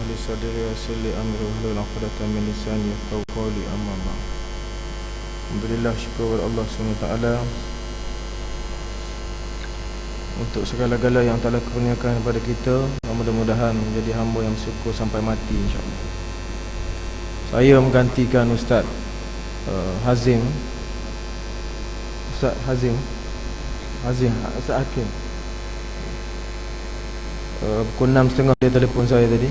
li sadri wa yassir li amri wahlul 'uqdatam min lisani yafqahu qawli. Amma ba'd. Alhamdulillah, syukur kepada Allah SWT untuk segala-gala yang telah kurniakan kepada kita. Mudah-mudahan menjadi hamba yang bersyukur sampai mati, insya-Allah. Saya menggantikan Ustaz Hazim. Ustaz Hakim. Pukul 6.30 dia telefon saya tadi.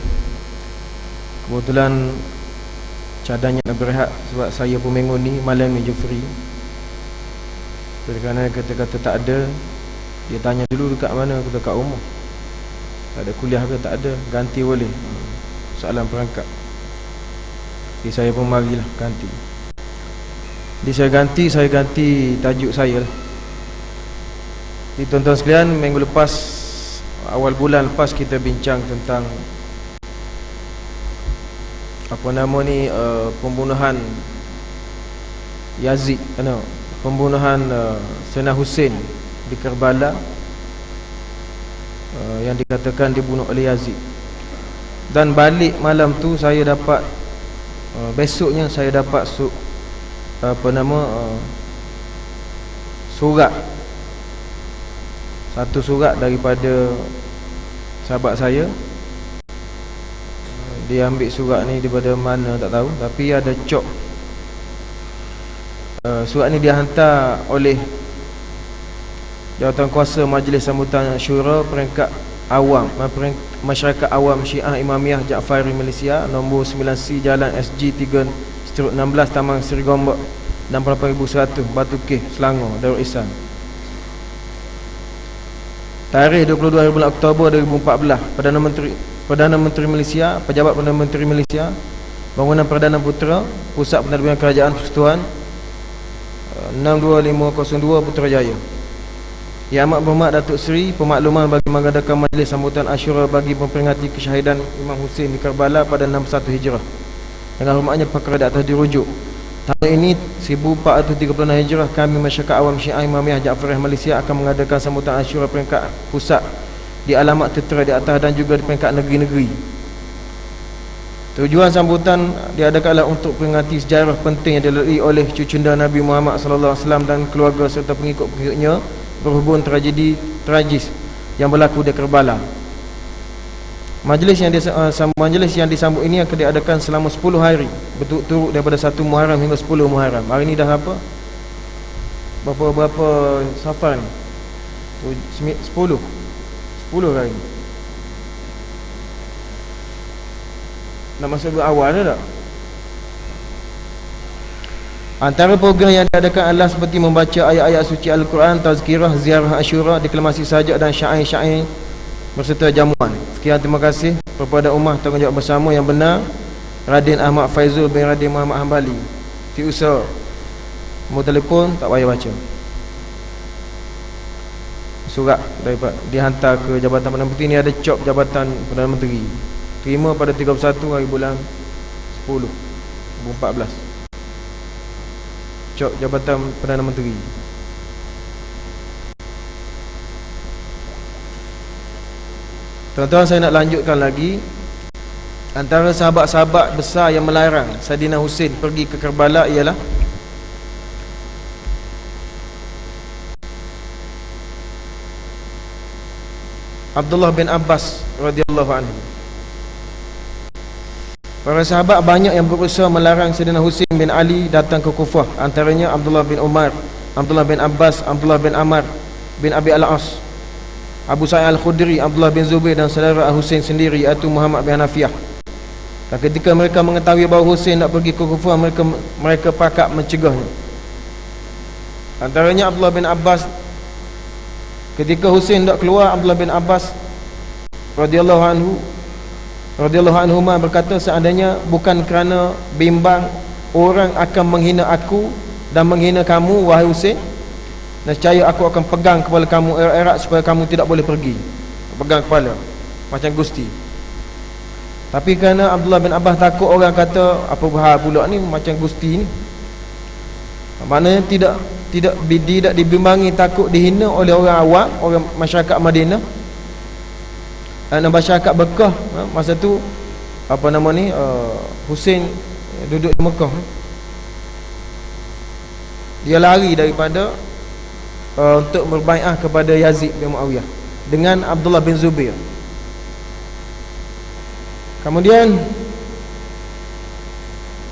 Kebetulan cadangnya nak berehat sebab saya pun minggu ni malam ni je free. Kerana kata tak ada, dia tanya dulu dekat mana, aku dekat rumah. Tak ada kuliah ke? Tak ada, ganti boleh. Soalan perangkap. Jadi saya pun marilah ganti. Jadi saya ganti tajuk saya lah. Jadi tuan-tuan sekalian, minggu lepas, awal bulan lepas kita bincang tentang pembunuhan Yazid, pembunuhan Sayyidina Hussein di Karbala, yang dikatakan dibunuh oleh Yazid. Dan balik malam tu saya dapat, besoknya saya dapat surat, satu surat daripada sahabat saya. Dia ambil surat ni daripada mana tak tahu, tapi ada cop. Surat ni dia hantar oleh Jawatankuasa Majlis Sambutan Syura Peringkat Awam, Masyarakat Awam Syiah Imamiyah Ja'fari Malaysia, nombor 9C Jalan SG 3/16 Taman Seri Gombak 68100 Batu Keh, Selangor, Darul Ihsan. Tarikh 22 bulan Oktober 2014. Perdana Menteri Malaysia, Pejabat Perdana Menteri Malaysia, Bangunan Perdana Putra, Pusat Penerbitan Kerajaan Persekutuan, 62502 Putrajaya. Yang Amat Berhormat Datuk Seri, pemakluman bagi mengadakan majlis sambutan Asyura bagi memperingati kesyahidan Imam Hussein di Karbala pada 61 Hijrah. Dengan hormatnya perkara di atas dirujuk. Tahun ini 1436 Hijrah, kami Masyarakat Awam Syiah Imamiyah Ja'fariyah Malaysia akan mengadakan sambutan Asyura peringkat pusat di alamat tertera di atas dan juga di peringkat negeri-negeri. Tujuan sambutan diadakanlah untuk peringati sejarah penting yang dilalui oleh cucunda Nabi Muhammad SAW dan keluarga serta pengikut-pengikutnya berhubung tragedi tragis yang berlaku di Karbala. Majlis yang disambut ini akan diadakan selama 10 hari berturut-turut daripada 1 Muharram hingga 10 Muharram. Hari ni dah apa? Berapa Safar ni? 10 hari ni. Nak masuk awal dah tak? Antara program yang diadakan adalah seperti membaca ayat-ayat suci Al-Quran, tazkirah, ziarah Asyura, deklamasi sajak dan syair-syair berserta jamuan. Sekian, terima kasih kepada Ummah Tanggungjawab Bersama yang benar, Radin Ahmad Faizul bin Radin Muhammad Hambali. Si usaha mau telefon tak payah baca. Surat daripada dihantar ke Jabatan Perdana Menteri. Ni ada cop Jabatan Perdana Menteri. Terima pada 31 hari bulan 10 2014. Cop Jabatan Perdana Menteri. Tuan-tuan, saya nak lanjutkan lagi. Antara sahabat-sahabat besar yang melarang Saidina Hussein pergi ke Karbala ialah Abdullah bin Abbas radhiyallahu anhu. Para sahabat banyak yang berusaha melarang Saidina Hussein bin Ali datang ke Kufah. Antaranya Abdullah bin Umar, Abdullah bin Abbas, Abdullah bin Amr bin Abi Al-As, Abu Sa'id Al-Khudri, Abdullah bin Zubair dan saudara Hussein sendiri iaitu Muhammad bin Hanafiyah. Dan ketika mereka mengetahui bahawa Hussein nak pergi ke Kufah, mereka pakat mencegahnya. Antaranya Abdullah bin Abbas. Ketika Hussein nak keluar, Abdullah bin Abbas radhiyallahu anhu berkata, seandainya bukan kerana bimbang orang akan menghina aku dan menghina kamu, wahai Hussein, nescaya aku akan pegang kepala kamu erat-erat supaya kamu tidak boleh pergi. Pegang kepala macam gusti. Tapi kerana Abdullah bin Abbas takut orang kata, apa bahal pula ni macam gusti ni, maknanya tidak dibimbangi, takut dihina oleh orang awam, orang masyarakat Madinah dan masyarakat Bekah. Masa tu apa nama ni, Husain duduk di Mekah, dia lari daripada untuk berbai'ah kepada Yazid bin Muawiyah dengan Abdullah bin Zubair. Kemudian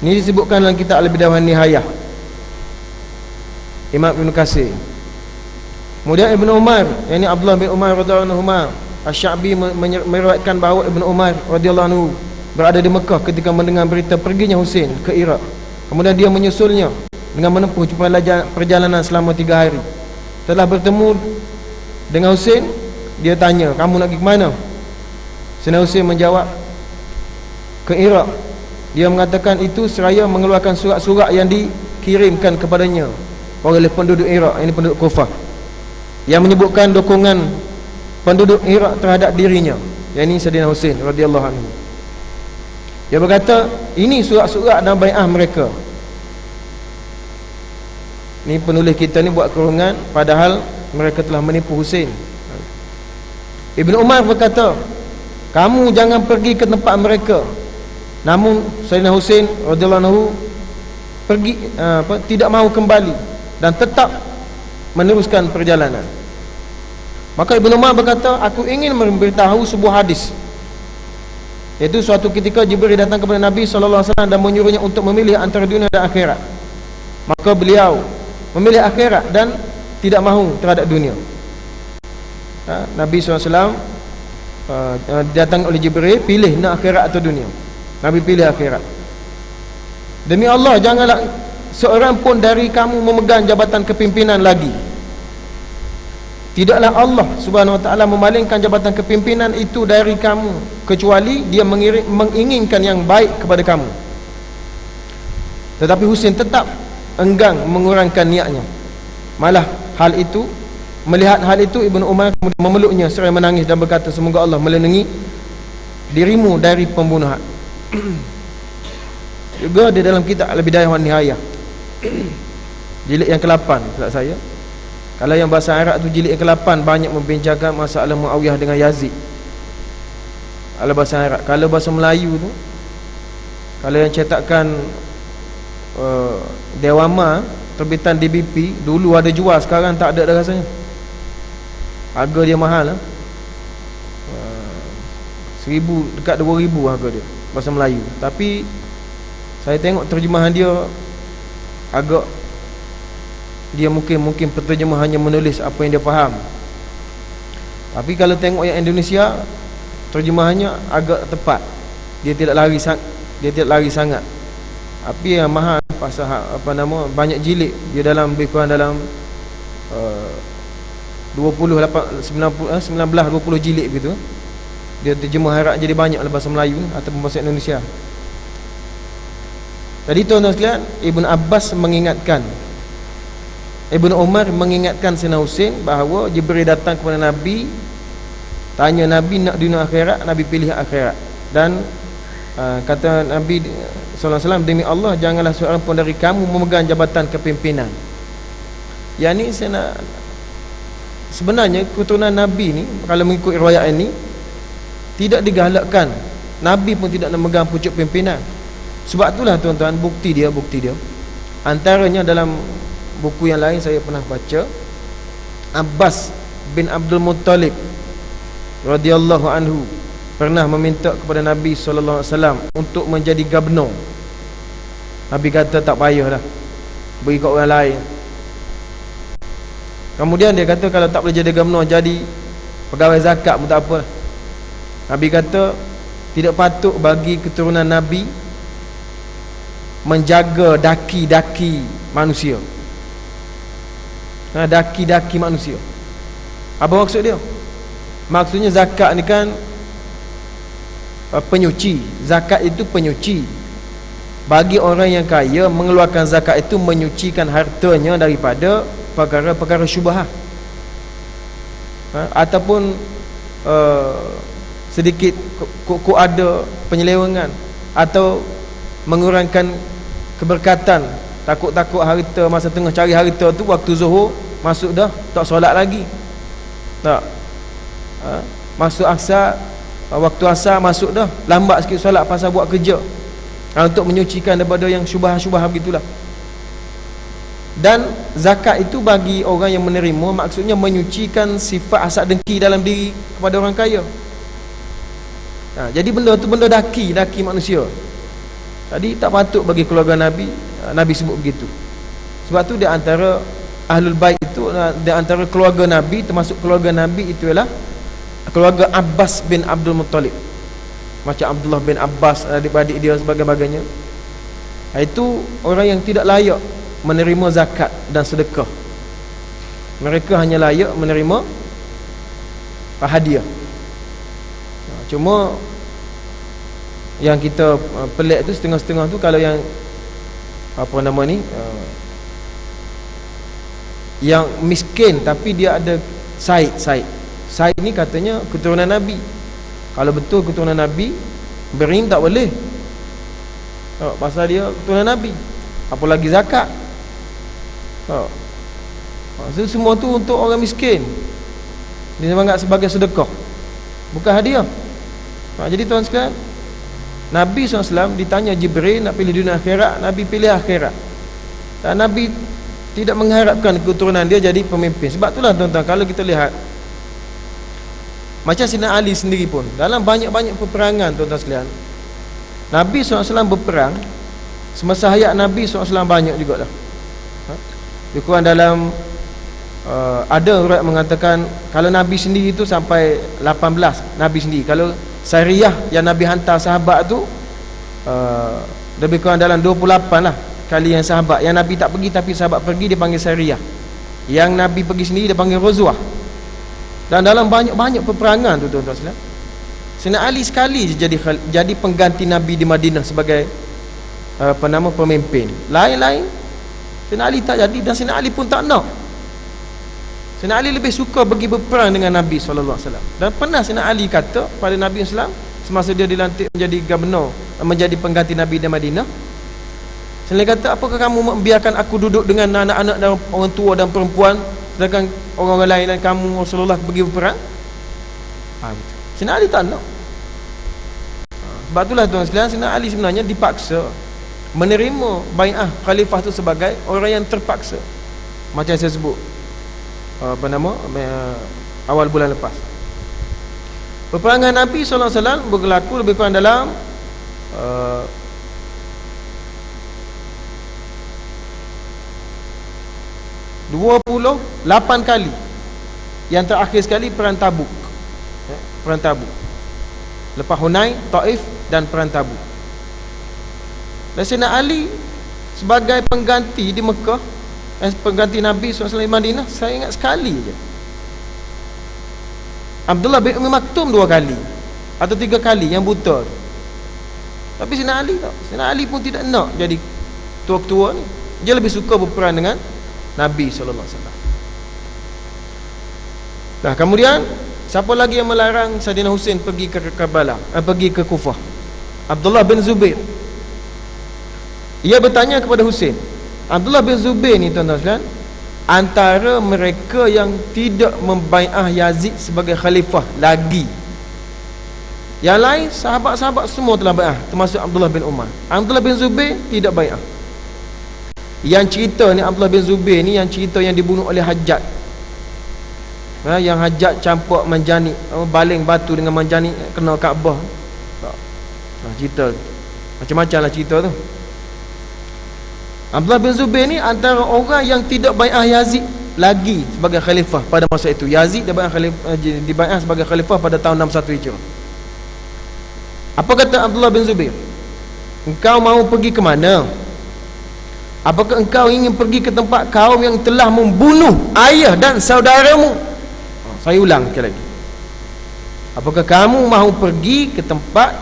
ini disebutkan dalam kitab Al-Bidayah wan Nihayah Imam Ibn Katsir. Kemudian Ibn Umar, yakni Abdullah bin Umar radhiyallahu anhu, Asy-Sya'bi meriwayatkan bahawa Ibn Umar radhiyallahu anhu berada di Mekah ketika mendengar berita perginya Husain ke Iraq. Kemudian dia menyusulnya dengan menempuh perjalanan selama 3 hari. Setelah bertemu dengan Husain, dia tanya, kamu nak pergi ke mana? Sayyidina Husain menjawab, ke Iraq. Dia mengatakan itu seraya mengeluarkan surat-surat yang dikirimkan kepadanya oleh penduduk Iraq, ini penduduk Kufah, yang menyebutkan dukungan penduduk Iraq terhadap dirinya, yakni Sayyidina Husain radhiyallahu anhu. Dia berkata, ini surat-surat dan bai'ah mereka. Ni penulis kita ni buat kurungan, padahal mereka telah menipu Husain. Ibn Umar berkata, kamu jangan pergi ke tempat mereka. Namun Sayyidina Husain radhiyallahu anhu pergi, tidak mahu kembali dan tetap meneruskan perjalanan. Maka Ibn Umar berkata, aku ingin memberitahu sebuah hadis, iaitu suatu ketika Jibril datang kepada Nabi SAW dan menyuruhnya untuk memilih antara dunia dan akhirat. Maka beliau memilih akhirat dan tidak mahu terhadap dunia. Nabi SAW datang oleh Jibril, pilih nak akhirat atau dunia. Nabi pilih akhirat. Demi Allah, janganlah seorang pun dari kamu memegang jabatan kepimpinan lagi. Tidaklah Allah Subhanahu wa ta'ala memalingkan jabatan kepimpinan itu dari kamu, kecuali dia menginginkan yang baik kepada kamu. Tetapi Husain tetap enggan mengurangkan niatnya. Malah melihat hal itu, Ibn Umar kemudian memeluknya seraya menangis dan berkata, semoga Allah melindungi dirimu dari pembunuhan. Juga di dalam kitab Al-Bidayah wan Nihayah jilid yang ke-8, tak saya. Kalau yang bahasa Arab tu jilid yang ke-8 banyak membincangkan masalah Muawiyah dengan Yazid. Kalau bahasa Arab. Kalau bahasa Melayu tu, kalau yang cetakan Dewama terbitan DBP, dulu ada jual, sekarang tak ada dah rasanya. Harga dia mahal lah. 1,000 dekat 2,000 harga dia bahasa Melayu. Tapi saya tengok terjemahan dia agak, dia mungkin penterjemah hanya menulis apa yang dia faham. Tapi kalau tengok yang Indonesia, terjemahannya agak tepat. Dia tidak lari sangat. Tapi yang mahal pasal banyak jilid. Dia dalam lebih kurang dalam 19-20 jilid begitu. Dia terjemah Arab jadi banyak bahasa Melayu ataupun bahasa Indonesia. Jadi tuan-tuan sekalian, Ibn Abbas mengingatkan, Ibn Umar mengingatkan Sayyidina Husain bahawa Jibril datang kepada Nabi, tanya Nabi nak dunia akhirat, Nabi pilih akhirat. Dan kata Nabi SAW, demi Allah, janganlah seorang pun dari kamu memegang jabatan kepimpinan. Yang ni sebenarnya keturunan Nabi ni, kalau mengikut riwayat ini, tidak digalakkan. Nabi pun tidak nak memegang pucuk pimpinan. Sebab itulah tuan-tuan, bukti dia antaranya dalam buku yang lain saya pernah baca, Abbas bin Abdul Muttalib radhiyallahu anhu pernah meminta kepada Nabi SAW untuk menjadi gubernur. Nabi kata tak payahlah, beri kat orang lain. Kemudian dia kata kalau tak boleh jadi gubernur, jadi pegawai zakat pun tak apa. Nabi kata tidak patut bagi keturunan Nabi menjaga daki-daki manusia. Daki-daki manusia. Apa maksud dia? Maksudnya zakat ni kan penyuci. Zakat itu penyuci. Bagi orang yang kaya, mengeluarkan zakat itu menyucikan hartanya daripada perkara-perkara syubhat. Ataupun sedikit ada penyelewengan, atau mengurangkan keberkatan. Takut-takut harta, masa tengah cari harta tu, waktu zuhur masuk dah tak solat lagi, tak masuk asar, waktu asar masuk dah, lambat sikit solat pasal buat kerja, untuk menyucikan daripada yang syubhah-syubhah begitulah. Dan zakat itu bagi orang yang menerima, maksudnya menyucikan sifat hasad dengki dalam diri kepada orang kaya. Jadi benda tu benda daki manusia. Jadi tak patut bagi keluarga Nabi. Nabi sebut begitu. Sebab tu di antara Ahlul Bait itu, di antara keluarga Nabi, termasuk keluarga Nabi itu ialah keluarga Abbas bin Abdul Muttalib, macam Abdullah bin Abbas, adik-adik dia sebagainya. Itu orang yang tidak layak menerima zakat dan sedekah. Mereka hanya layak menerima hadiah. Cuma yang kita pelik tu setengah-setengah tu, kalau yang apa nama ni, yang miskin tapi dia ada Said ni katanya keturunan Nabi. Kalau betul keturunan Nabi, berim tak boleh, pasal dia keturunan Nabi, apalagi zakat. Semua tu untuk orang miskin, dia anggap sebagai sedekah, bukan hadiah. Jadi tuan sekalian, Nabi SAW ditanya Jibril nak pilih dunia akhirat, Nabi pilih akhirat. Dan Nabi tidak mengharapkan keturunan dia jadi pemimpin. Sebab itulah tuan-tuan, kalau kita lihat macam Sayyidina Ali sendiri pun, dalam banyak-banyak peperangan tuan-tuan sekalian, Nabi SAW berperang semasa hayat Nabi SAW banyak jugalah. Lebih kurang dalam ada riwayat mengatakan kalau Nabi sendiri tu sampai 18 Nabi sendiri. Kalau Sariyah yang Nabi hantar sahabat tu lebih kurang dalam 28 lah kali yang sahabat. Yang Nabi tak pergi tapi sahabat pergi, dia panggil Sariyah. Yang Nabi pergi sendiri dia panggil Ghazwah. Dan dalam banyak-banyak peperangan tu tuan-tuan sekalian, Sayyidina Ali sekali je jadi pengganti Nabi di Madinah sebagai pemimpin. Lain-lain Sayyidina Ali tak jadi, dan Sayyidina Ali pun tak nak. Sayyidina Ali lebih suka pergi berperang dengan Nabi SAW. Dan pernah Sayyidina Ali kata pada Nabi SAW semasa dia dilantik menjadi gubernur, menjadi pengganti Nabi di Madinah, Sayyidina Ali kata, apakah kamu membiarkan aku duduk dengan anak-anak dan orang tua dan perempuan, sedangkan orang-orang lain dan kamu Rasulullah pergi berperang? Sayyidina Ali tak nak. Sebab itulah tuan sekalian, Sayyidina Ali sebenarnya dipaksa menerima bai'ah khalifah tu sebagai orang yang terpaksa, macam saya sebut awal bulan lepas. Peperangan Nabi SAW berlaku lebih kurang dalam 28 kali. Yang terakhir sekali perang Tabuk, perang Tabuk lepas Hunain, Taif dan perang Tabuk. Dan Sayyidina Ali sebagai pengganti di Mekah, pengganti Nabi SAW di Madinah, saya ingat sekali je. Abdullah bin Umi Maktum 2 kali atau 3 kali yang buta tu. Tapi Sayyidina Ali tak. Sayyidina Ali pun tidak nak jadi tua-tua ni. Dia lebih suka berperang dengan Nabi SAW. Nah, kemudian siapa lagi yang melarang Sayyidina Husain pergi ke Karbala, pergi ke Kufah? Abdullah bin Zubair. Ia bertanya kepada Husain. Abdullah bin Zubair ni tuan-tuan sekalian, antara mereka yang tidak membai'ah Yazid sebagai khalifah lagi. Yang lain sahabat-sahabat semua telah bai'ah, termasuk Abdullah bin Umar. Abdullah bin Zubair tidak bai'ah. Yang cerita ni Abdullah bin Zubair ni yang cerita yang dibunuh oleh Hajjaj. Yang Hajjaj campur manjani, baling batu dengan manjani kena Kaabah. Cerita macam-macam lah cerita tu. Abdullah bin Zubair ni antara orang yang tidak bai'ah Yazid lagi sebagai khalifah pada masa itu. Yazid dibai'ah sebagai khalifah pada tahun 61 Hijrah. Apa kata Abdullah bin Zubair? Engkau mahu pergi ke mana? Apakah engkau ingin pergi ke tempat kaum yang telah membunuh ayah dan saudaramu? Saya ulang sekali lagi. Apakah kamu mahu pergi ke tempat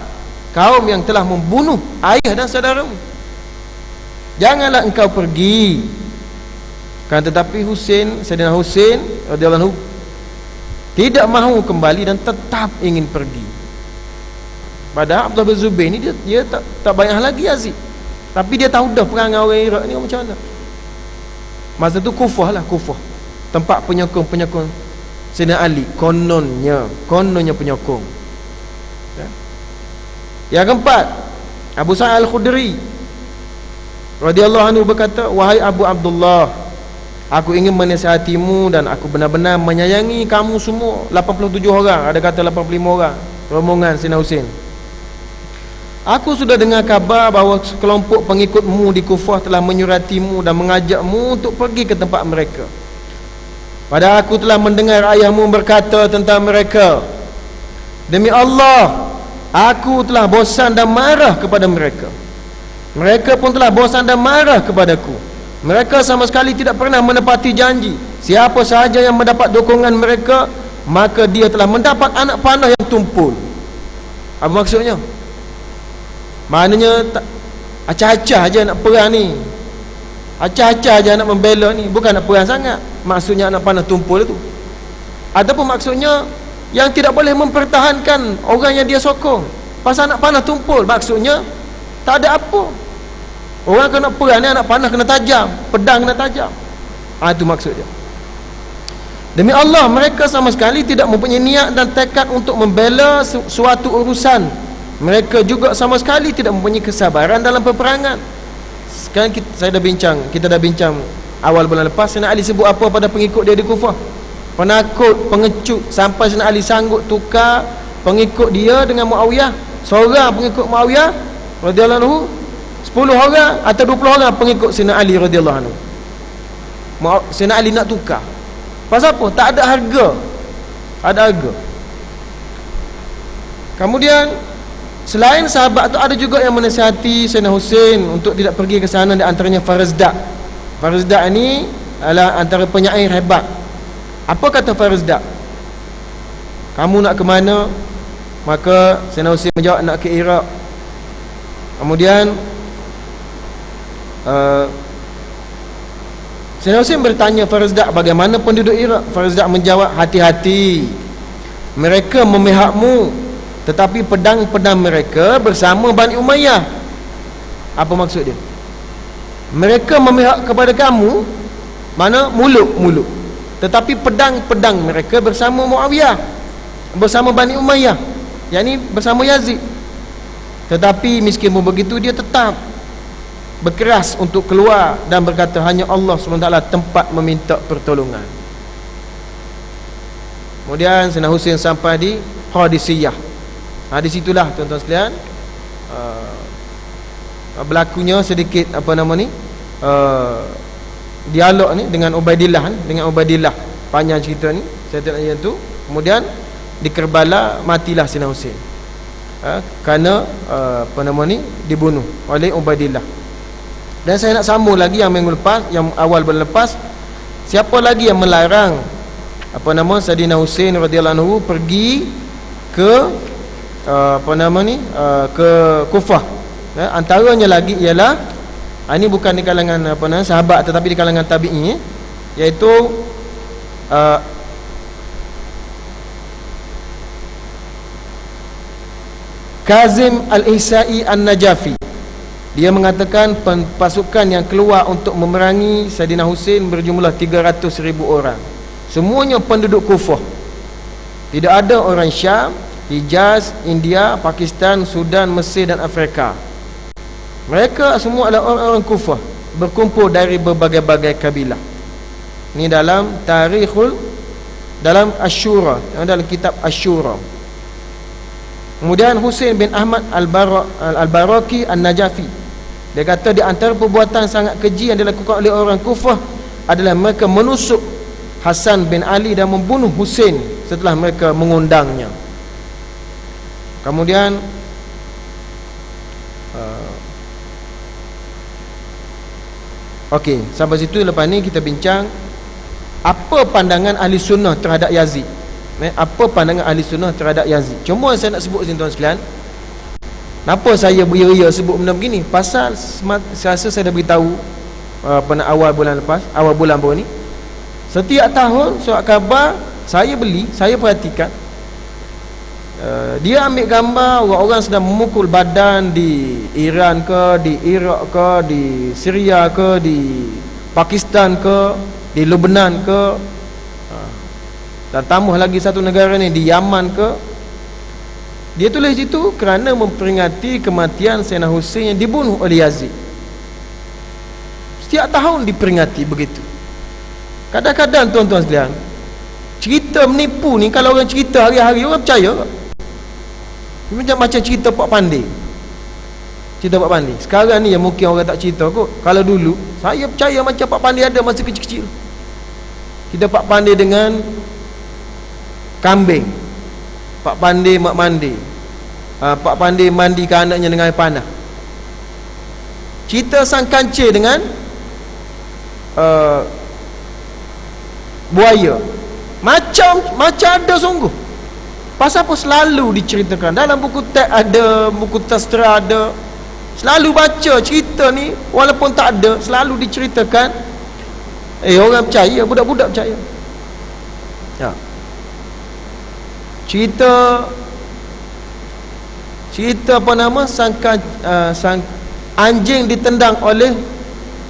kaum yang telah membunuh ayah dan saudaramu? Janganlah engkau pergi. Kan tetapi Sayyidina Husain radhiyallahu anhu tidak mahu kembali dan tetap ingin pergi. Padahal Abdullah bin Zubair ni dia tak bai'ah lagi Yazid. Tapi dia tahu dah perang orang Iraq ni macam mana. Masa tu Kufah lah, Kufah, tempat penyokong Sayyidina Ali, kononnya penyokong. Ya. Yang keempat, Abu Sa'id Al-Khudri radhiyallahu anhu berkata, wahai Abu Abdullah, aku ingin menasihatimu dan aku benar-benar menyayangi kamu semua. 87 orang, ada kata 85 orang, rombongan Sayyidina Husain. Aku sudah dengar kabar bahawa kelompok pengikutmu di Kufah telah menyuratimu dan mengajakmu untuk pergi ke tempat mereka. Padahal aku telah mendengar ayahmu berkata tentang mereka, demi Allah, aku telah bosan dan marah kepada mereka. Mereka pun telah bosan dan marah kepadaku. Mereka sama sekali tidak pernah menepati janji. Siapa sahaja yang mendapat dukungan mereka, maka dia telah mendapat anak panah yang tumpul. Apa maksudnya? Maknanya acah-acah aja nak perang ni, acah-acah aja nak membela ni, bukan nak perang sangat. Maksudnya anak panah tumpul itu. Ataupun maksudnya yang tidak boleh mempertahankan orang yang dia sokong pasal anak panah tumpul. Maksudnya tak ada apa. Orang kena perang ni, anak panah kena tajam, pedang kena tajam. Itu maksud dia. Demi Allah, mereka sama sekali tidak mempunyai niat dan tekad untuk membela suatu urusan. Mereka juga sama sekali tidak mempunyai kesabaran dalam peperangan. Sekarang kita dah bincang awal bulan lepas. Sayyidina Ali sebut apa pada pengikut dia di Kufah? Penakut, pengecut, sampai Sayyidina Ali sanggup tukar pengikut dia dengan Muawiyah. Seorang pengikut Muawiyah radhiyallahu anhu, 10 orang atau 20 orang pengikut Sayyidina Ali radhiyallahu anhu. Sayyidina Ali nak tukar. Pasal apa? Tak ada harga. Ada harga. Kemudian selain sahabat tu, ada juga yang menasihati Sayyidina Husain untuk tidak pergi ke sana. Di antaranya Farazdak. Farazdak ini adalah antara penyair hebat. Apa kata Farazdak? Kamu nak ke mana? Maka Sayyidina Husain menjawab, nak ke Iraq. Kemudian Sayyidina Husain bertanya Farazdak, bagaimana penduduk Iraq? Farazdak menjawab, hati-hati, mereka memihakmu, tetapi pedang-pedang mereka bersama Bani Umayyah. Apa maksud dia? Mereka memihak kepada kamu, mana muluk-muluk, tetapi pedang-pedang mereka bersama Muawiyah, bersama Bani Umayyah, yakni bersama Yazid. Tetapi meskipun begitu, dia tetap berkeras untuk keluar dan berkata, hanya Allah SWT tempat meminta pertolongan. Kemudian Sayyidina Husain sampai di Qadisiyah. Di situlah tuan-tuan sekalian berlakunya sedikit dialog ni dengan Ubaidillah. Panjang cerita ni, saya tak nak yang tu. Kemudian di Kerbala matilah Sayyidina Husain kerana dibunuh oleh Ubaidillah. Dan saya nak sambung lagi yang minggu lepas, yang awal bulan lepas, siapa lagi yang melarang Sayyidina Husain radhiyallahu anhu pergi ke ke Kufah. Antaranya lagi ialah, ini bukan di kalangan sahabat tetapi di kalangan tabi'in, iaitu Kazim Al-Ihsa'i An-Najafi. Dia mengatakan pasukan yang keluar untuk memerangi Sayyidina Husain berjumlah 300,000 orang. Semuanya penduduk Kufah. Tidak ada orang Syam, Hijaz, India, Pakistan, Sudan, Mesir dan Afrika. Mereka semua adalah orang-orang Kufah, berkumpul dari berbagai-bagai kabilah. Ini dalam dalam Asyura, dalam kitab Asyura. Kemudian Husain bin Ahmad Al-Baraki An-Najafi, dia kata di antara perbuatan sangat keji yang dilakukan oleh orang Kufah adalah mereka menusuk Hasan bin Ali dan membunuh Husain setelah mereka mengundangnya. Kemudian okey, sampai situ. Lepas ni kita bincang apa pandangan ahli sunnah terhadap Yazid. Apa pandangan ahli sunnah terhadap Yazid. Cuma saya nak sebut sini tuan sekalian, kenapa saya beria-ria sebut benda begini? Pasal saya rasa saya dah beritahu pada awal bulan baru ni, setiap tahun surat khabar saya beli, saya perhatikan, dia ambil gambar orang-orang sedang memukul badan di Iran ke, di Iraq ke, di Syria ke, di Pakistan ke, di Lebanon ke, dan tambah lagi satu negara ni, di Yaman ke. Dia tulis itu kerana memperingati kematian Sayyidina Husain yang dibunuh oleh Yazid. Setiap tahun diperingati begitu. Kadang-kadang tuan-tuan sekalian, cerita menipu ni kalau orang cerita hari-hari orang percaya tak? Macam cerita Pak Pandai. Cerita Pak Pandai. Sekarang ni yang mungkin orang tak cerita kot. Kalau dulu saya percaya macam Pak Pandai ada masa kecil-kecil. Kita Pak Pandai dengan kambing, Pak Pandai mak mandi, Pak Pandai mandikan anaknya dengan air panah. Cerita sang kancil dengan buaya. Macam ada sungguh. Pasal apa selalu diceritakan dalam buku teks ada, buku sastra ada. Selalu baca cerita ni walaupun tak ada, selalu diceritakan. Orang percaya, budak-budak percaya. Ya. Cerita apa nama sang anjing ditendang oleh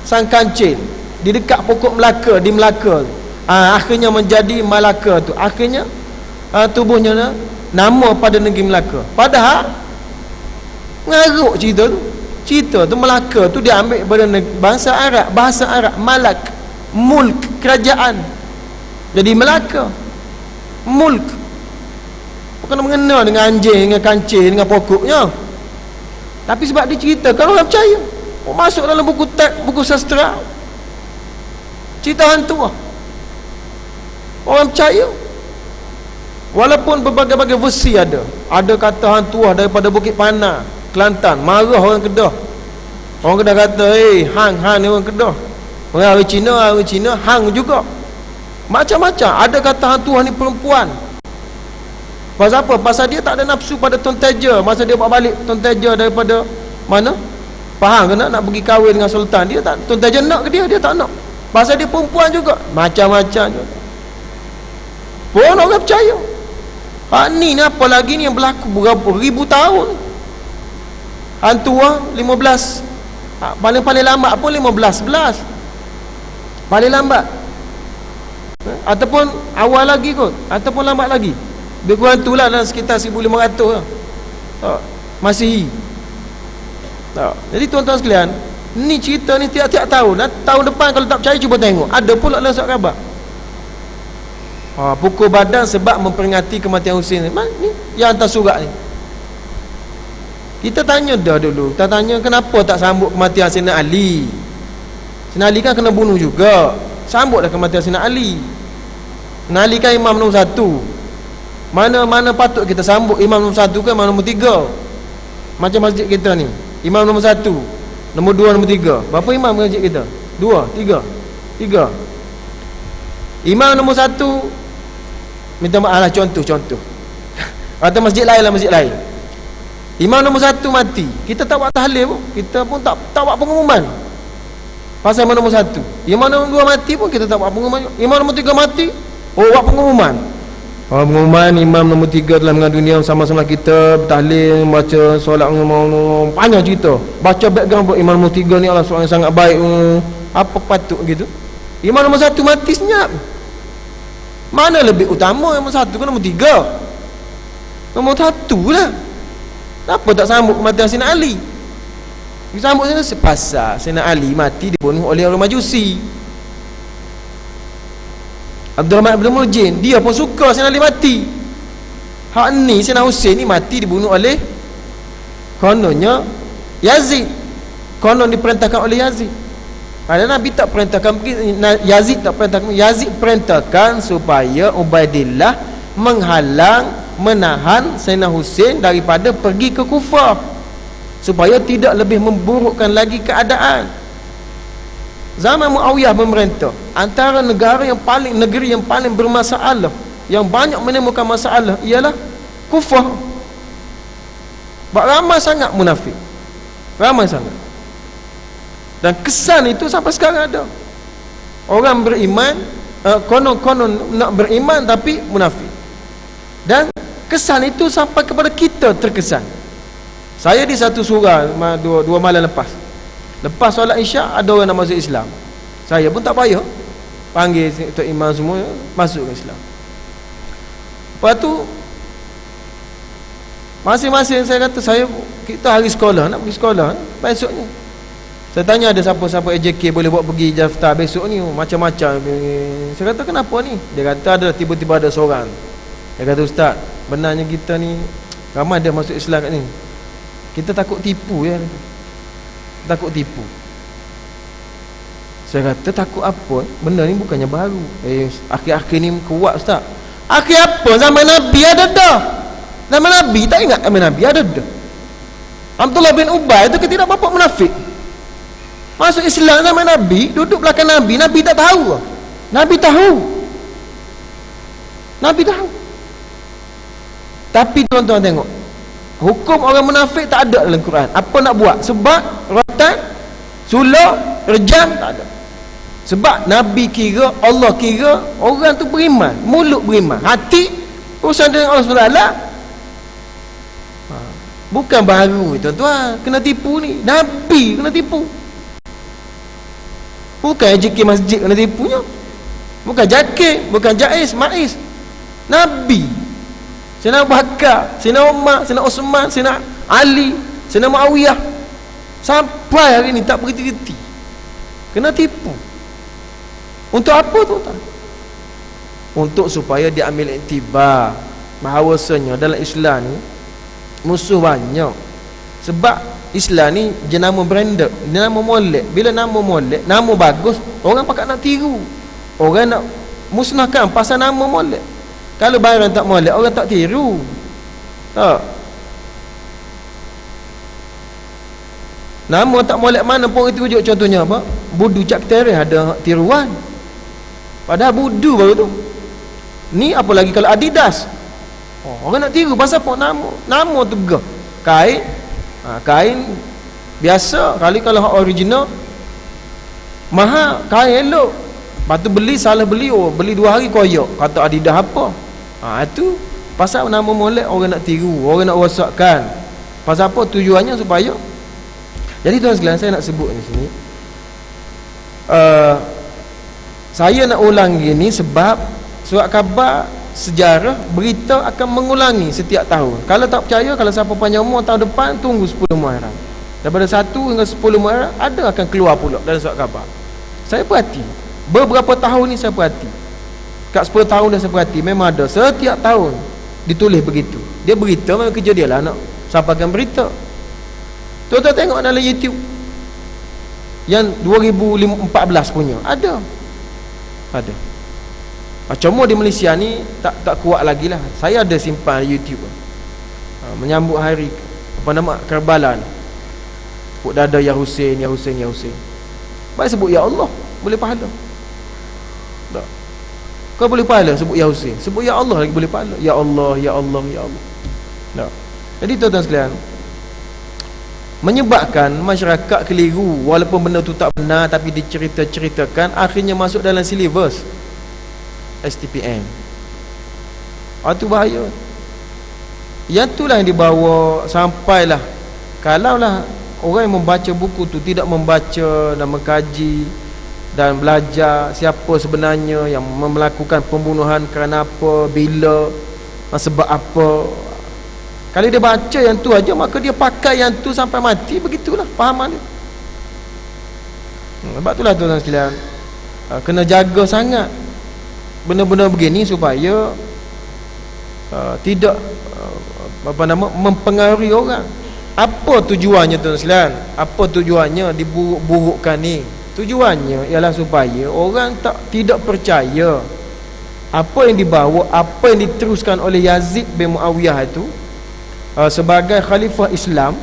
sang kancil di dekat pokok Melaka, di Melaka. Akhirnya menjadi Malaka tu. Akhirnya tubuhnya nama pada negeri Melaka. Padahal ngaruk cerita tu. Cerita tu Melaka tu dia ambil pada bahasa Arab, Malak, mulk, kerajaan. Jadi Melaka, mulk. Bukan mengena dengan anjing, dengan kancil, dengan pokoknya. Tapi sebab dia cerita, kalau orang percaya, masuk dalam buku teks, buku sastra, cerita hantu lah. Orang percaya. Walaupun berbagai-bagai versi ada. Ada kata hantu lah daripada Bukit Panah, Kelantan. Marah orang Kedah. Orang Kedah kata, hang ni orang Kedah. Orang Cina, hang juga. Macam-macam. Ada kata hantu ni perempuan. Pasal apa? Pasal dia tak ada nafsu pada Tuan Teja. Masa dia bawa balik Tuan Teja daripada mana? Pahang ke nak pergi kahwin dengan Sultan. Dia tak, Tuan Teja nak ke dia? Dia tak nak. Pasal dia perempuan juga. Macam-macam juga. Pun orang percaya. Ni apa lagi ni yang berlaku berapa ribu tahun. Hantu 15. Paling lambat pun 15-11. Paling lambat. Ataupun awal lagi kot. Ataupun lambat lagi. Lebih kurang tu lah dalam sekitar 1500 lah. Masihi. Jadi tuan-tuan sekalian, ni cerita ni tiap-tiap tahun. Tahun depan kalau tak percaya cuba tengok. Ada pula dalam surat khabar. Pukul badan sebab memperingati kematian Husain ni. Ni yang hantar surat ni. Kita tanya dah dulu. Kita tanya kenapa tak sambut kematian Sayyidina Ali. Sayyidina Ali kan kena bunuh juga. Sambut dah kematian Sayyidina Ali. Sayyidina Ali kan imam nombor 1. Mana patut kita sambut? Imam nombor 1 ke imam nombor 3? Macam masjid kita ni. Imam nombor 1, nombor 2, nombor 3. Berapa imam masjid kita? 2, 3. Imam nombor 1, minta maaf lah, contoh atau masjid lain lah, masjid lain. Imam nombor 1 mati, kita tak buat tahlil pun, kita pun tak buat pengumuman pasal imam nombor 1. Imam nombor 2 mati pun kita tak buat pengumuman. Imam nombor 3 mati, buat pengumuman. Pengumuman imam nombor 3 dalam meninggal dunia, sama-sama kita bertahlil, baca solat, panjang cerita, baca background buat imam nombor 3 ni adalah seorang yang sangat baik, apa patut gitu. Imam nombor 1 mati senyap. Mana lebih utama, nombor 1 ke nombor 3? Nombor 1 lah. Kenapa tak sambut kematian Sayyidina Ali? Disambut sana sepasal Sayyidina Ali mati dibunuh oleh orang Majusi. Abdul Rahman bin Muljin, dia pun suka Sayyidina Ali mati. Hak ni Sayyidina Husain ni mati dibunuh oleh kononnya Yazid. Konon diperintahkan oleh Yazid. Ada Nabi tak perintahkan, Yazid tak perintahkan. Yazid perintahkan supaya Ubaidillah menghalang, menahan Sayyidina Husain daripada pergi ke Kufah, supaya tidak lebih memburukkan lagi keadaan. Zaman Muawiyah memerintah, antara negeri yang paling bermasalah, yang banyak menimbulkan masalah ialah Kufah. Ramai sangat munafik, ramai sangat. Dan kesan itu sampai sekarang ada. Orang beriman, konon-konon nak beriman tapi munafik. Dan kesan itu sampai kepada kita terkesan. Saya di satu surau dua malam lepas solat Isyak, ada orang nak masuk Islam. Saya pun tak payah panggil Tok Imam semua masuk ke Islam. Lepas tu Masing-masing saya kata, kita hari sekolah, nak pergi sekolah besoknya. Saya tanya ada siapa-siapa AJK boleh buat pergi daftar besok ni, macam-macam. Saya kata kenapa ni? Dia kata ada, tiba-tiba ada seorang. Dia kata, ustaz, benarnya kita ni ramai dia masuk Islam kat ni. Kita takut tipu ya. Takut tipu. Saya kata takut apa? Benda ni bukannya baru. Akhir-akhir ni kuat ustaz. Akhir apa? Zaman Nabi ada dah. Zaman Nabi tak ingat zaman Nabi ada dah. Abdullah bin Ubay itu tidak bapak munafik. Masuk Islam zaman Nabi, duduk belakang Nabi, Nabi tak tahu. Nabi tahu. Nabi tahu. Tapi tuan-tuan tengok, hukum orang munafik tak ada dalam Quran. Apa nak buat? Sebab rotan, suluh, rejam tak ada. Sebab Nabi kira, Allah kira orang tu beriman, mulut beriman, hati urusan dengan Allah SWT. Bukan baru tuan-tuan kena tipu ni. Nabi kena tipu. Bukan JK masjid kena tipunya. Bukan Jakir, bukan Jais, Maiz. Nabi. Sayyidina Abu Bakar, Sayyidina Umar, Sayyidina Osman, Sayyidina Ali, Sayyidina Muawiyah. Sampai hari ni tak berhenti-henti. Kena tipu. Untuk apa tuan-tuan? Untuk supaya dia ambil iktibar bahawasanya dalam Islam ni musuh banyak. Sebab Islam ni jenama branded, jenama molek. Bila nama molek, nama bagus, orang pakat nak tiru. Orang nak musnahkan pasal nama molek. Kalau barang tak molek, orang tak tiru. Tak. Nama tak molek mana pun itu wujud. Contohnya apa? Budu Cak Tereh ada tiruan. Padahal budu baru tu. Ni apa lagi kalau Adidas. Orang nak tiru pasal apa? Nama tu gah. Kain, kain biasa. Kalau original mahal, kain elok. Lepas tu beli, salah beli, beli 2 hari koyak. Kata Adidas apa? Itu pasal nama molek, orang nak tiru, orang nak rosakkan. Pasal apa? Tujuannya supaya. Jadi tuan sekalian, saya nak sebut di sini, saya nak ulang gini sebab surat khabar sejarah berita akan mengulangi setiap tahun. Kalau tak percaya, kalau siapa panjang umur tahun depan, tunggu 10 Muharram. Daripada 1 hingga 10 Muharram ada akan keluar pula dalam surat khabar. Saya perhati, beberapa tahun ni saya perhati. Kat 10 tahun dah saya perhati, memang ada setiap tahun ditulis begitu. Dia berita, memang kerja dia lah nak sampaikan berita. Tuan-tuan tengok dalam YouTube yang 2014 punya ada. Cuma di Malaysia ni tak kuat lagi lah. Saya ada simpan YouTube menyambut hari Karbala ni. Sebut dada ya Hussein, ya Hussein, ya Hussein. Baik sebut ya Allah, boleh pahala. Tak. Kau boleh pahala sebut ya Hussein. Sebut ya Allah lagi boleh pahala. Ya Allah, ya Allah, ya Allah. Tak. Jadi tuan-tuan sekalian, menyebabkan masyarakat keliru walaupun benda tu tak benar tapi dicerita-ceritakan, akhirnya masuk dalam silibus STPM. Itu bahaya. Yang itulah yang dibawa sampailah, kalaulah orang yang membaca buku tu tidak membaca dan mengkaji dan belajar siapa sebenarnya yang melakukan pembunuhan, kerana apa, bila, sebab apa. Kalau dia baca yang tu aja, maka dia pakai yang tu sampai mati. Begitulah fahaman dia. Sebab itulah tuan-tuan sekalian, kena jaga sangat benda-benda begini supaya tidak mempengaruhi orang. Apa tujuannya tuan-tuan sekalian? Apa tujuannya diburuk-burukkan ni? Tujuannya ialah supaya orang tidak percaya apa yang dibawa, apa yang diteruskan oleh Yazid bin Muawiyah itu sebagai khalifah Islam,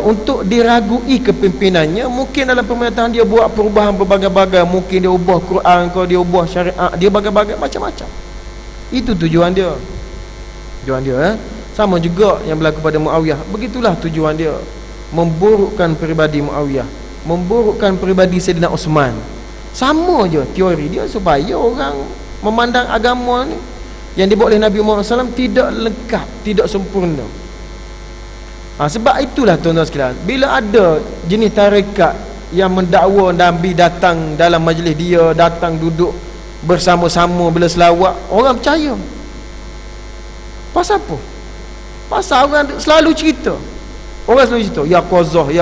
untuk diragui kepimpinannya. Mungkin dalam pemerintahan dia buat perubahan berbagai-bagai, mungkin dia ubah Quran, dia ubah syariat, dia bagai-bagai macam-macam. Itu tujuan dia. Tujuan dia sama juga yang berlaku pada Muawiyah. Begitulah tujuan dia, memburukkan peribadi Muawiyah, memburukkan peribadi Sayyidina Osman. Sama je teori dia supaya orang memandang agama ni yang dibawa oleh Nabi Muhammad SAW tidak lengkap, tidak sempurna. Sebab itulah tuan-tuan sekalian, bila ada jenis tarekat yang mendakwa Nabi datang dalam majlis dia, datang duduk bersama-sama bila selawat, orang percaya. Pasal apa? Pasal orang selalu cerita. Orang selalu cerita, ya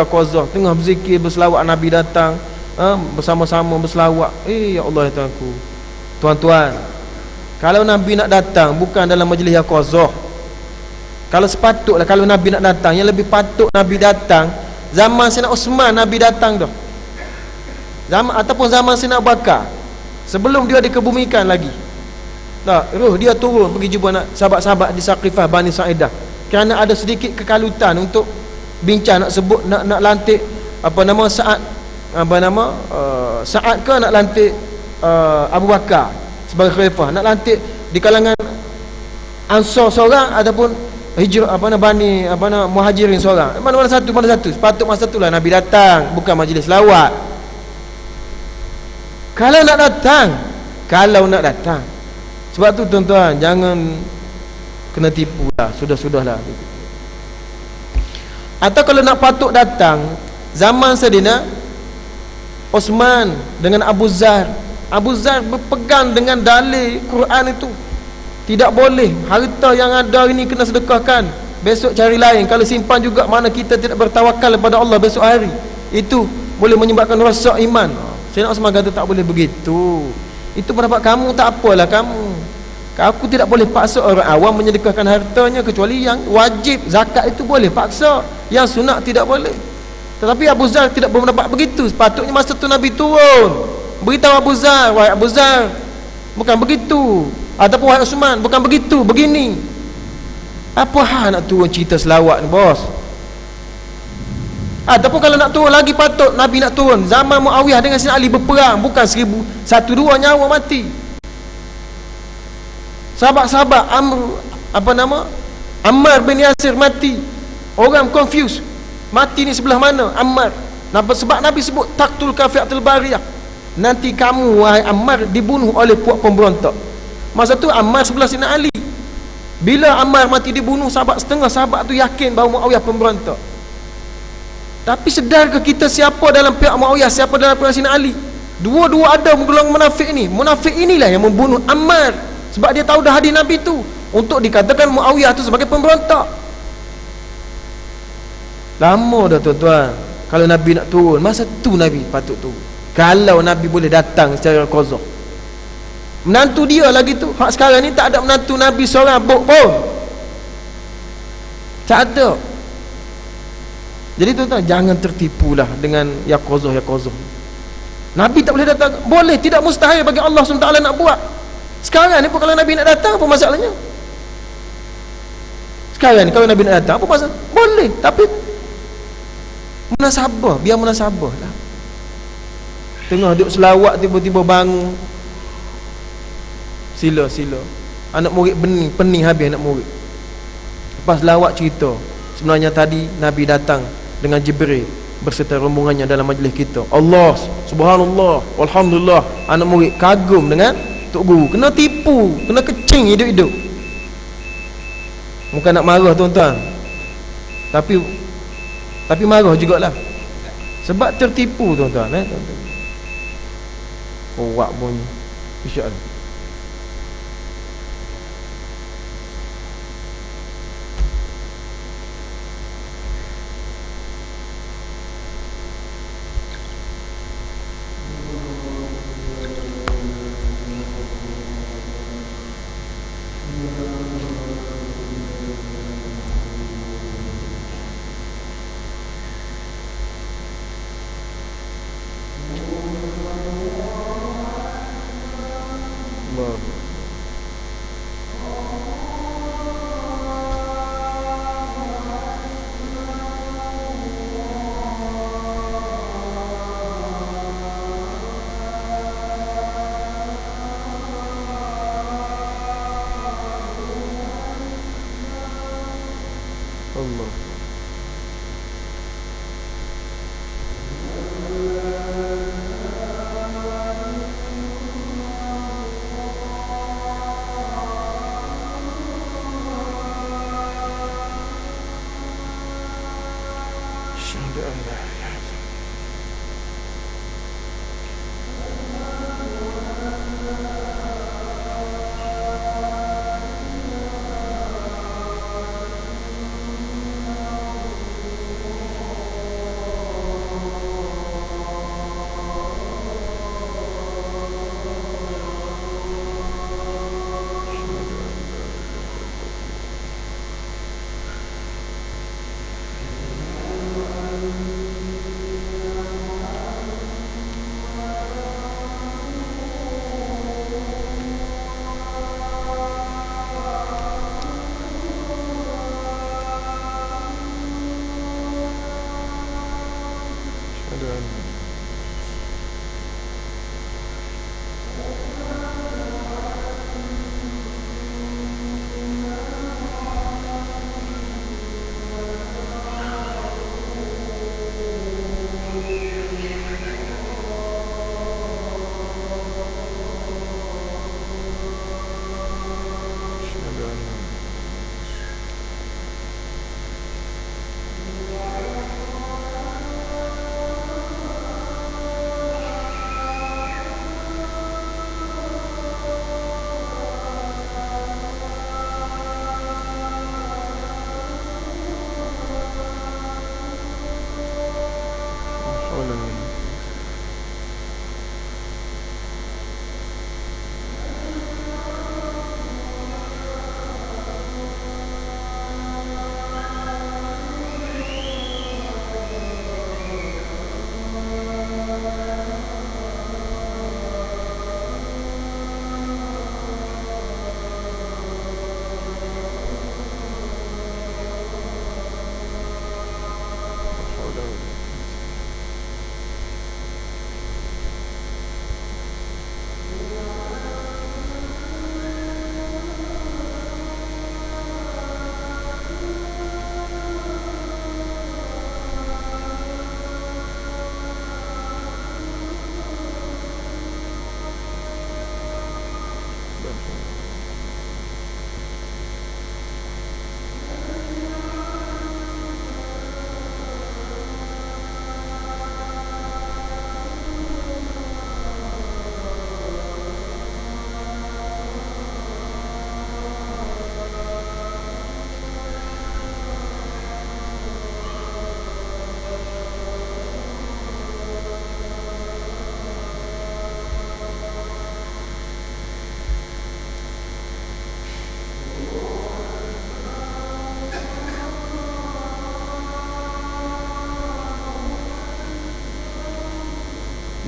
qazah, tengah berzikir, berselawat Nabi datang, bersama-sama berselawat. Ya Allah ya Tuhanku. Tuan-tuan, kalau Nabi nak datang bukan dalam majlis ya qazah. Kalau sepatutnya kalau Nabi nak datang, yang lebih patut Nabi datang zaman Sayyidina Osman, Nabi datang dah. Ataupun zaman Sayyidina Abu Bakar, sebelum dia dikebumikan lagi. Tak, roh dia turun pergi jumpa nak sahabat-sahabat di Saqifah Bani Sa'idah. Kerana ada sedikit kekalutan untuk bincang nak sebut nak lantik Sa'ad ke nak lantik Abu Bakar sebagai khalifah, nak lantik di kalangan Ansar seorang ataupun Muhajirin seorang. Mana satu. Sepatut masa itulah Nabi datang, bukan majlis selawat. Kalau nak datang. Sebab tu tuan-tuan, jangan kena tipu lah, sudah-sudahlah. Atau kalau nak patut datang zaman Sayyidina Osman dengan Abu Zar berpegang dengan dalil Quran itu. Tidak boleh harta yang ada ini kena sedekahkan, besok cari lain. Kalau simpan juga, mana kita tidak bertawakal kepada Allah besok hari, itu boleh menyebabkan rosak iman. Sayyidina Osman kata tak boleh begitu. Itu pendapat kamu, tak apalah kamu. Aku tidak boleh paksa orang awam menyedekahkan hartanya, kecuali yang wajib. Zakat itu boleh paksa, yang sunat tidak boleh. Tetapi Abu Zar tidak berpendapat begitu. Sepatutnya masa tu Nabi turun, beritahu Abu Zar, wahai Abu Zar, bukan begitu. Ataupun wahai Osman, bukan begitu, begini. Apa hal nak turun cerita selawat ni, bos? Ataupun kalau nak turun lagi, patut Nabi nak turun zaman Muawiyah dengan Sayyidina Ali berperang, bukan 1,000 nyawa mati. Sahabat-sahabat Ammar bin Yasir mati. Orang confused, mati ni sebelah mana Ammar? Sebab Nabi sebut taqtul kafiatul bariyah, nanti kamu wahai Ammar dibunuh oleh puak pemberontak. Masa tu Ammar sebelah Sayyidina Ali. Bila Ammar mati dibunuh, setengah sahabat tu yakin bahawa Muawiyah pemberontak. Tapi sedarkah kita siapa dalam pihak Muawiyah, siapa dalam pihak Sayyidina Ali? Dua-dua ada golongan munafik ni. Munafik inilah yang membunuh Ammar, sebab dia tahu dah hadis Nabi tu, untuk dikatakan Muawiyah tu sebagai pemberontak. Lama dah tuan-tuan. Kalau Nabi nak turun, masa tu Nabi patut turun. Kalau Nabi boleh datang secara qazah. Menantu dia lagi tu. Hak sekarang ni tak ada menantu Nabi seorang pun. Tak ada. Jadi tuan-tuan, jangan tertipulah dengan ya qazah. Nabi tak boleh datang. Boleh, tidak mustahil bagi Allah SWT nak buat. Sekarang ni pun kalau Nabi nak datang, apa masalahnya? Sekarang ni kalau Nabi nak datang, apa masalah? Boleh, tapi munasabah, biar munasabah lah. Tengah duduk selawat, tiba-tiba bangun, sila anak murid pening habis anak murid. Lepas selawat cerita, sebenarnya tadi Nabi datang dengan Jibril berserta rombongannya dalam majlis kita. Allah, subhanallah, alhamdulillah. Anak murid kagum dengan Tok Guru. Kena tipu, kena kecing hidup-hidup. Bukan nak marah tuan-tuan, tapi marah jugalah, sebab tertipu tuan-tuan. Wak bunyi insya-Allah. Allah. Syahadu an la ilaha illallah.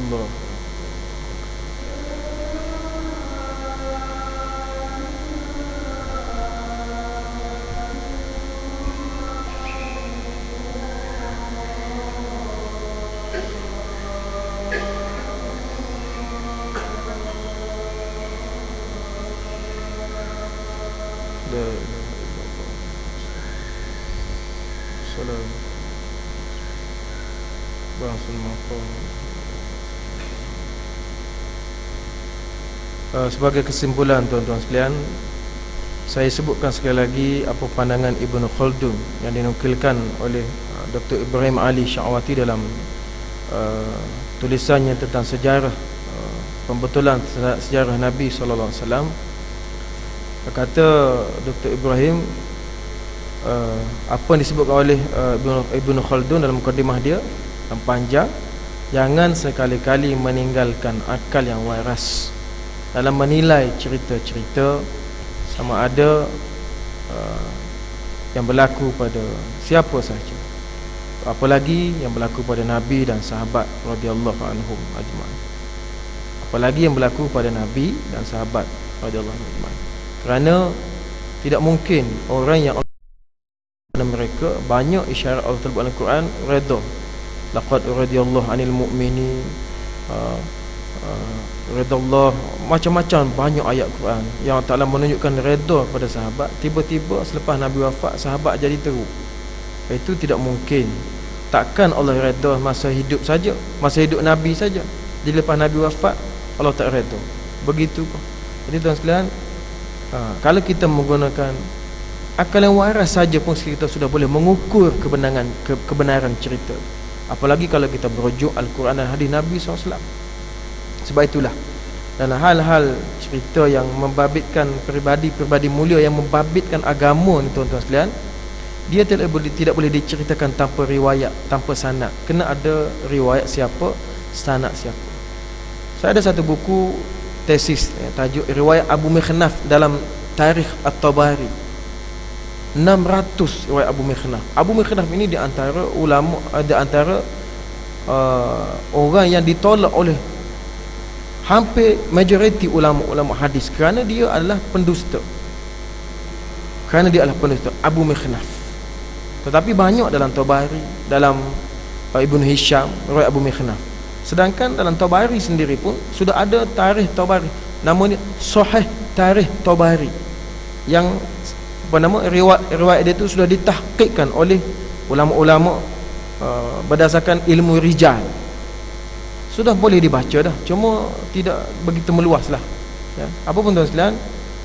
Allah. La ilaha illallah. Salam. Bahasul maqam. Sebagai kesimpulan tuan-tuan sekalian, saya sebutkan sekali lagi apa pandangan Ibnu Khaldun yang dinukilkan oleh Dr. Ibrahim Ali Syahwati dalam tulisannya tentang sejarah pembetulan sejarah Nabi sallallahu alaihi wasallam. Kata Dr. Ibrahim, apa yang disebutkan oleh Ibnu Khaldun dalam mukadimah dia yang panjang, jangan sekali-kali meninggalkan akal yang waras dalam menilai cerita-cerita sama ada yang berlaku pada siapa sahaja, apalagi yang berlaku pada Nabi dan sahabat radhiyallahu anhum ajma'in, apalagi yang berlaku pada Nabi dan sahabat radhiyallahu anhum ajma'in. Kerana tidak mungkin orang yang mereka banyak isyarat Allah dalam Al-Quran redha. Laqad radiyallahu anil mu'minin, redallahu, macam-macam banyak ayat Quran yang Allah Ta'ala menunjukkan redha pada sahabat. Tiba-tiba selepas Nabi wafat, sahabat jadi teruk. Itu tidak mungkin. Takkan Allah redha masa hidup saja, masa hidup Nabi saja. Jadi lepas Nabi wafat, Allah tak redha. Begitu kok. Jadi tuan sekalian, kalau kita menggunakan akal yang waras saja pun kita sudah boleh mengukur kebenaran cerita. Apalagi kalau kita berujuk Al-Quran dan hadis Nabi SAW. Sebab itulah, dan hal-hal cerita yang membabitkan peribadi mulia, yang membabitkan agama ni tuan-tuan sekalian, dia tidak boleh diceritakan tanpa riwayat, tanpa sanad. Kena ada riwayat siapa, sanad siapa. Saya ada satu buku tesis tajuk riwayat Abu Mikhnaf dalam Tarikh At-Tabari. 600 riwayat Abu Mikhnaf. Abu Mikhnaf ini di antara ulama, di antara orang yang ditolak oleh hampir majoriti ulama-ulama hadis kerana dia adalah pendusta. Abu Mikhnaf. Tetapi banyak dalam Tabari, dalam Ibn Hisham riwayat Abu Mikhnaf. Sedangkan dalam Tabari sendiri pun sudah ada tarikh Tabari, namanya Sahih Tarikh Tabari, yang apa nama, riwayat dia itu sudah ditahqiqkan oleh ulama-ulama berdasarkan ilmu rijal. Sudah boleh dibaca dah, cuma tidak begitu meluas lah ya. Apapun tuan sekalian,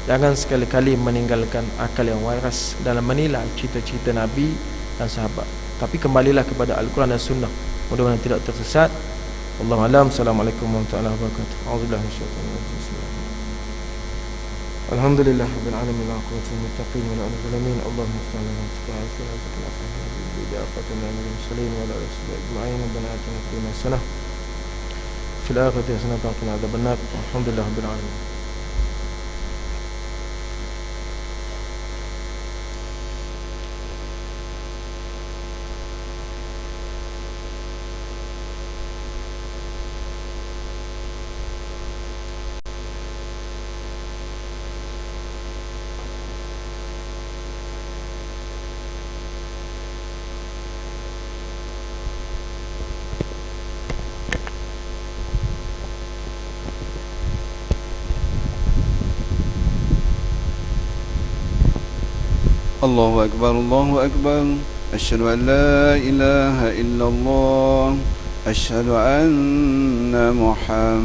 jangan sekali-kali meninggalkan akal yang waras dalam menilai cerita-cerita Nabi dan sahabat. Tapi kembalilah kepada Al-Quran dan Sunnah, mudah-mudahan tidak tersesat. Wallahu a'lam. Assalamualaikum warahmatullahi wabarakatuh. A'udzubillahi minasyaitonir rajim. Alhamdulillah rabbil alamin, la quwwata illa billah, wa la ilaha Allahumma salli ala sayyidina Muhammad bi ja'fatin min muslimin wa ala alihi ajma'in. Rabbana atina fid dunya hasanah fil akhirati hasanah wa qina adzabannar. Alhamdulillah rabbil alamin. Allahu Akbar, Allahu Akbar. Asyhadu an la ilaha illallah. Asyhadu anna Muhammad